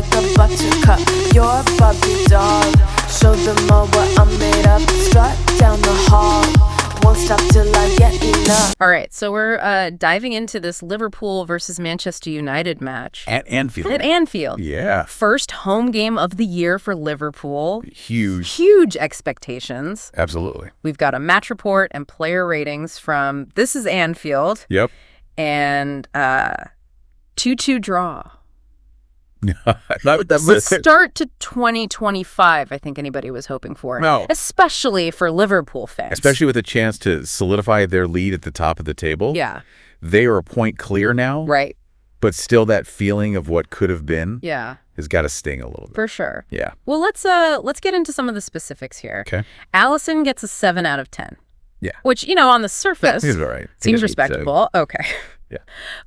like a buttercup. You're a Barbie doll. Show them all what I'm made of. Strut down the hall. Won't stop till I get enough. All right, so we're diving into this Liverpool versus Manchester United match. At Anfield. At Anfield. Yeah. First home game of the year for Liverpool. Huge. Huge expectations. Absolutely. We've got a match report and player ratings from This is Anfield. Yep. And 2-2 draw. The Start to 2025, I think anybody was hoping for. No. Especially for Liverpool fans. Especially with a chance to solidify their lead at the top of the table. Yeah. They are a point clear now. Right. But still that feeling of what could have been has got to sting a little bit. For sure. Yeah. Well, let's get into some of the specifics here. Okay. Allison gets a 7 out of 10. Yeah. Which, on the surface He's all right. seems respectable. Okay. Yeah.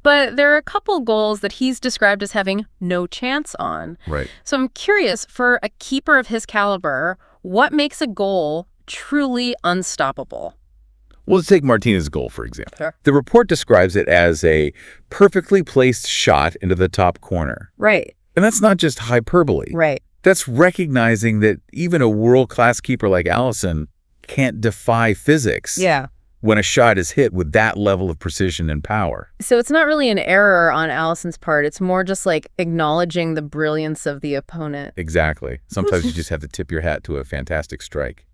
But there are a couple goals that he's described as having no chance on. Right. So I'm curious, for a keeper of his caliber, what makes a goal truly unstoppable? Well, let's take Martinez's goal, for example. Sure. The report describes it as a perfectly placed shot into the top corner. Right. And that's not just hyperbole. Right. That's recognizing that even a world-class keeper like Allison can't defy physics. Yeah. When a shot is hit with that level of precision and power. So it's not really an error on Allison's part. It's more just like acknowledging the brilliance of the opponent. Exactly. Sometimes you just have to tip your hat to a fantastic strike.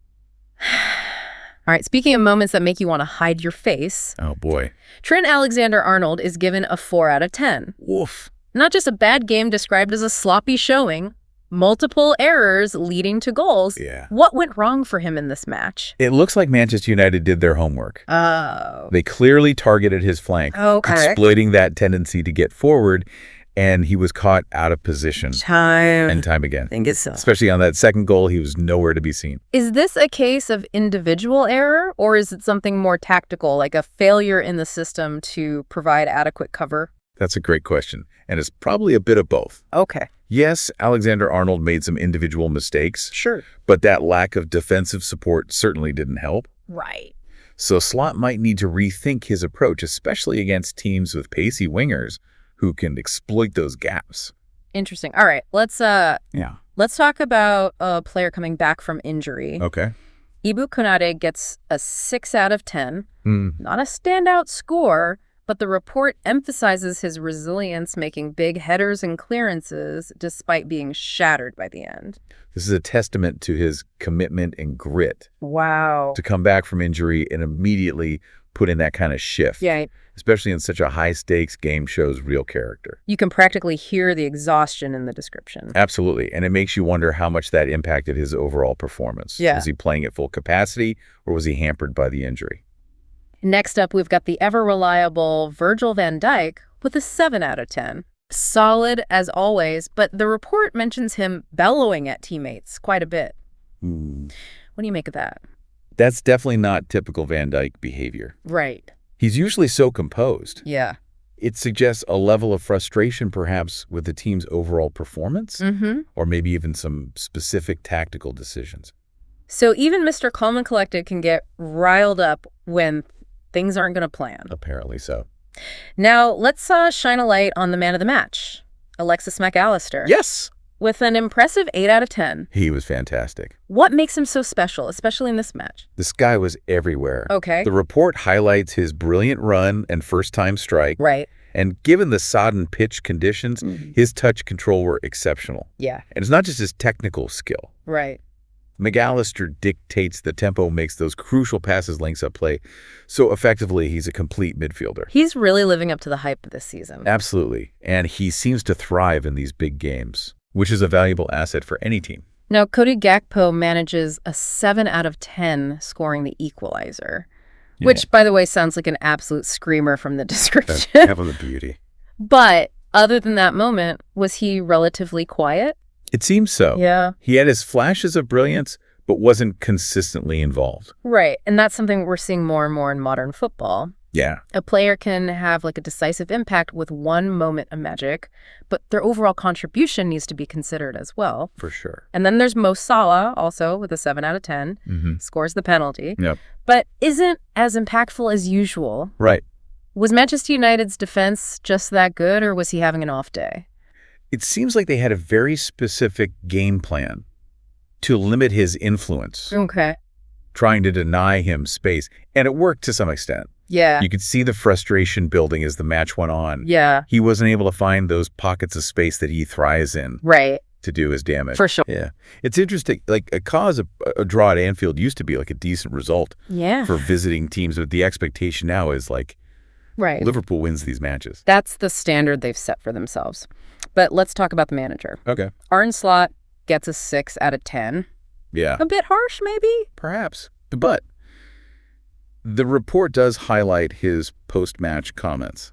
All right, speaking of moments that make you want to hide your face. Oh, boy. Trent Alexander-Arnold is given a 4 out of 10. Woof. Not just a bad game described as a sloppy showing. Multiple errors leading to goals. Yeah. What went wrong for him in this match? It looks like Manchester United did their homework. Oh. They clearly targeted his flank, exploiting that tendency to get forward, and he was caught out of position. Time again. I think it's so. Especially on that second goal, he was nowhere to be seen. Is this a case of individual error, or is it something more tactical, like a failure in the system to provide adequate cover? That's a great question, and it's probably a bit of both. Okay. Yes, Alexander-Arnold made some individual mistakes. Sure. But that lack of defensive support certainly didn't help. Right. So Slot might need to rethink his approach, especially against teams with pacey wingers who can exploit those gaps. Interesting. All right, let's talk about a player coming back from injury. Okay. Ibu Konate gets a 6 out of 10. Not a standout score, but the report emphasizes his resilience, making big headers and clearances despite being shattered by the end. This is a testament to his commitment and grit. Wow. To come back from injury and immediately put in that kind of shift. Yeah. Especially in such a high-stakes game shows real character. You can practically hear the exhaustion in the description. Absolutely. And it makes you wonder how much that impacted his overall performance. Yeah. Was he playing at full capacity or was he hampered by the injury? Next up, we've got the ever-reliable Virgil van Dijk with a 7 out of 10. Solid as always, but the report mentions him bellowing at teammates quite a bit. What do you make of that? That's definitely not typical Van Dijk behavior. Right. He's usually so composed. Yeah. It suggests a level of frustration perhaps with the team's overall performance, or maybe even some specific tactical decisions. So even Mr. Calm and Collected can get riled up when things aren't going to plan. Apparently so. Now, let's shine a light on the man of the match, Alexis McAllister. Yes! With an impressive 8 out of 10. He was fantastic. What makes him so special, especially in this match? This guy was everywhere. Okay. The report highlights his brilliant run and first-time strike. Right. And given the sodden pitch conditions, his touch control were exceptional. Yeah. And it's not just his technical skill. Right. McAllister dictates the tempo, makes those crucial passes, links up play. So effectively, he's a complete midfielder. He's really living up to the hype this season. Absolutely. And he seems to thrive in these big games, which is a valuable asset for any team. Now, Cody Gakpo manages a 7 out of 10, scoring the equalizer, which, by the way, sounds like an absolute screamer from the description. Have the beauty. But other than that moment, was he relatively quiet? It seems so. Yeah. He had his flashes of brilliance, but wasn't consistently involved. Right. And that's something we're seeing more and more in modern football. Yeah. A player can have like a decisive impact with one moment of magic, but their overall contribution needs to be considered as well. For sure. And then there's Mo Salah also with a 7 out of 10, scores the penalty, Yep. but isn't as impactful as usual. Right. Was Manchester United's defense just that good, or was he having an off day? It seems like they had a very specific game plan to limit his influence, Okay. trying to deny him space. And it worked to some extent. Yeah. You could see the frustration building as the match went on. Yeah. He wasn't able to find those pockets of space that he thrives in Right. to do his damage. For sure. Yeah. It's interesting. Like a draw at Anfield used to be like a decent result Yeah. for visiting teams. But the expectation now is like Right. Liverpool wins these matches. That's the standard they've set for themselves. But let's talk about the manager. Okay. Arne Slot gets a 6 out of 10. Yeah. A bit harsh, maybe? Perhaps. But the report does highlight his post-match comments,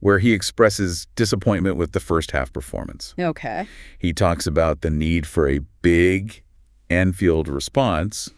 where he expresses disappointment with the first half performance. Okay. He talks about the need for a big Anfield response,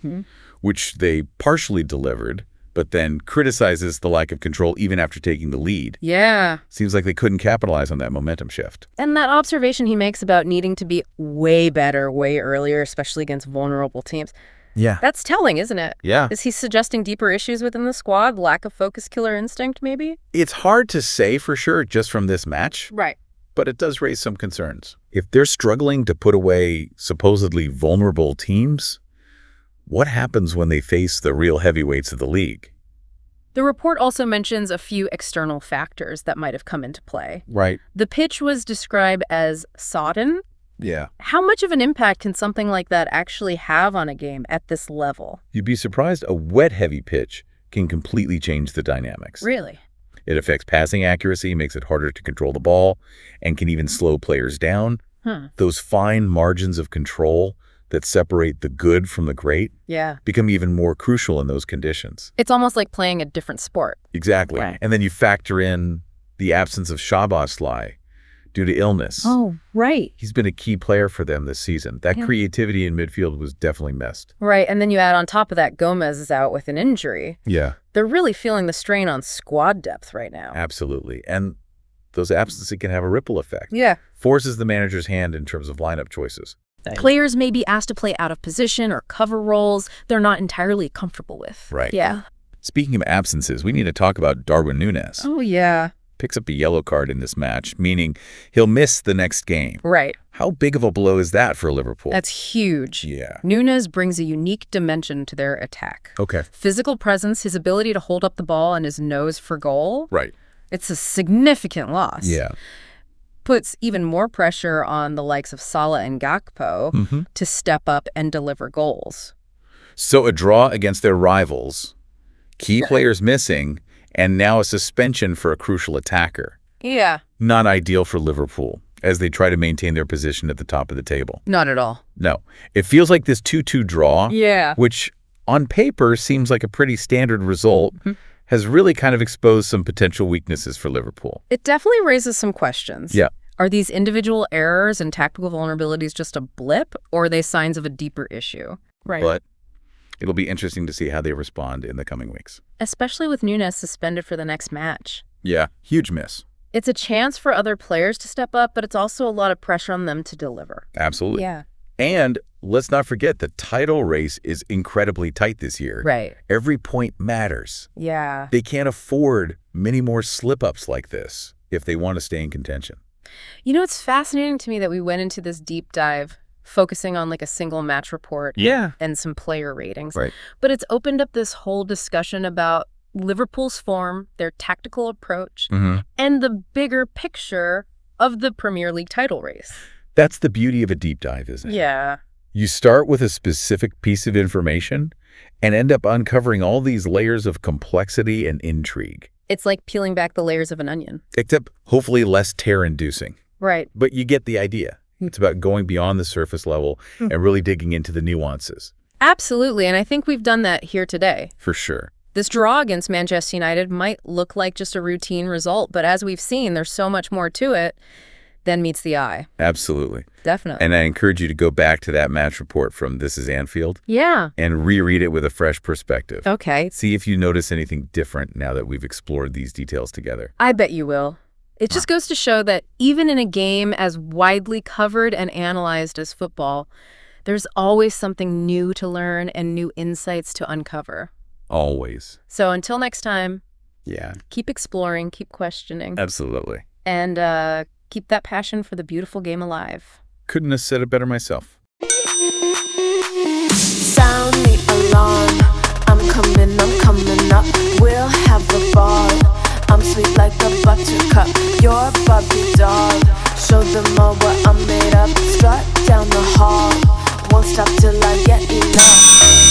which they partially delivered, but then criticizes the lack of control even after taking the lead. Yeah. Seems like they couldn't capitalize on that momentum shift. And that observation he makes about needing to be way better, way earlier, especially against vulnerable teams, Yeah. that's telling, isn't it? Yeah. Is he suggesting deeper issues within the squad, lack of focus, killer instinct, maybe? It's hard to say for sure just from this match, Right. but it does raise some concerns. If they're struggling to put away supposedly vulnerable teams, what happens when they face the real heavyweights of the league? The report also mentions a few external factors that might have come into play. Right. The pitch was described as sodden. Yeah. How much of an impact can something like that actually have on a game at this level? You'd be surprised a wet, heavy pitch can completely change the dynamics. Really? It affects passing accuracy, makes it harder to control the ball, and can even slow players down. Those fine margins of control that separate the good from the great Yeah. become even more crucial in those conditions. It's almost like playing a different sport. Exactly. Right. And then you factor in the absence of Szoboszlai due to illness. Oh, right. He's been a key player for them this season. That creativity in midfield was definitely missed. Right, and then you add on top of that Gomez is out with an injury. Yeah, They're really feeling the strain on squad depth right now. absolutely. And those absences can have a ripple effect. Yeah. Forces the manager's hand in terms of lineup choices. Players may be asked to play out of position or cover roles they're not entirely comfortable with. Right. Yeah. Speaking of absences, we need to talk about Darwin Núñez. Oh, yeah. Picks up a yellow card in this match, meaning he'll miss the next game. Right. How big of a blow is that for Liverpool? That's huge. Yeah. Núñez brings a unique dimension to their attack. Okay. Physical presence, his ability to hold up the ball and his nose for goal. Right. It's a significant loss. Yeah. Puts even more pressure on the likes of Salah and Gakpo to step up and deliver goals. So a draw against their rivals, key players missing, and now a suspension for a crucial attacker. Yeah. Not ideal for Liverpool as they try to maintain their position at the top of the table. Not at all. No. It feels like this 2-2 draw, Yeah. which on paper seems like a pretty standard result, has really kind of exposed some potential weaknesses for Liverpool. It definitely raises some questions. Yeah. Are these individual errors and tactical vulnerabilities just a blip, or are they signs of a deeper issue? Right. But it'll be interesting to see how they respond in the coming weeks. Especially with Núñez suspended for the next match. Yeah, huge miss. It's a chance for other players to step up, but it's also a lot of pressure on them to deliver. Absolutely. Yeah. And let's not forget the title race is incredibly tight this year. Right. Every point matters. Yeah. They can't afford many more slip-ups like this if they want to stay in contention. You know, it's fascinating to me that we went into this deep dive focusing on like a single match report Yeah. and some player ratings. Right. But it's opened up this whole discussion about Liverpool's form, their tactical approach, and the bigger picture of the Premier League title race. That's the beauty of a deep dive, isn't it? Yeah. You start with a specific piece of information and end up uncovering all these layers of complexity and intrigue. It's like peeling back the layers of an onion. Except hopefully less tear-inducing. Right. But you get the idea. It's about going beyond the surface level and really digging into the nuances. Absolutely. And I think we've done that here today. For sure. This draw against Manchester United might look like just a routine result, but as we've seen, there's so much more to it than meets the eye. Absolutely. Definitely. And I encourage you to go back to that match report from This is Anfield Yeah. and reread it with a fresh perspective. Okay. See if you notice anything different now that we've explored these details together. I bet you will. It just goes to show that even in a game as widely covered and analyzed as football, there's always something new to learn and new insights to uncover. Always. So until next time, Yeah. keep exploring, keep questioning, Absolutely. and Keep that passion for the beautiful game alive. Couldn't have said it better myself. Sound the alarm. I'm coming up. We'll have a ball. I'm sweet like a buttercup. You're Barbie doll. Show them all what I'm made of. Strut down the hall. Won't stop till I get enough.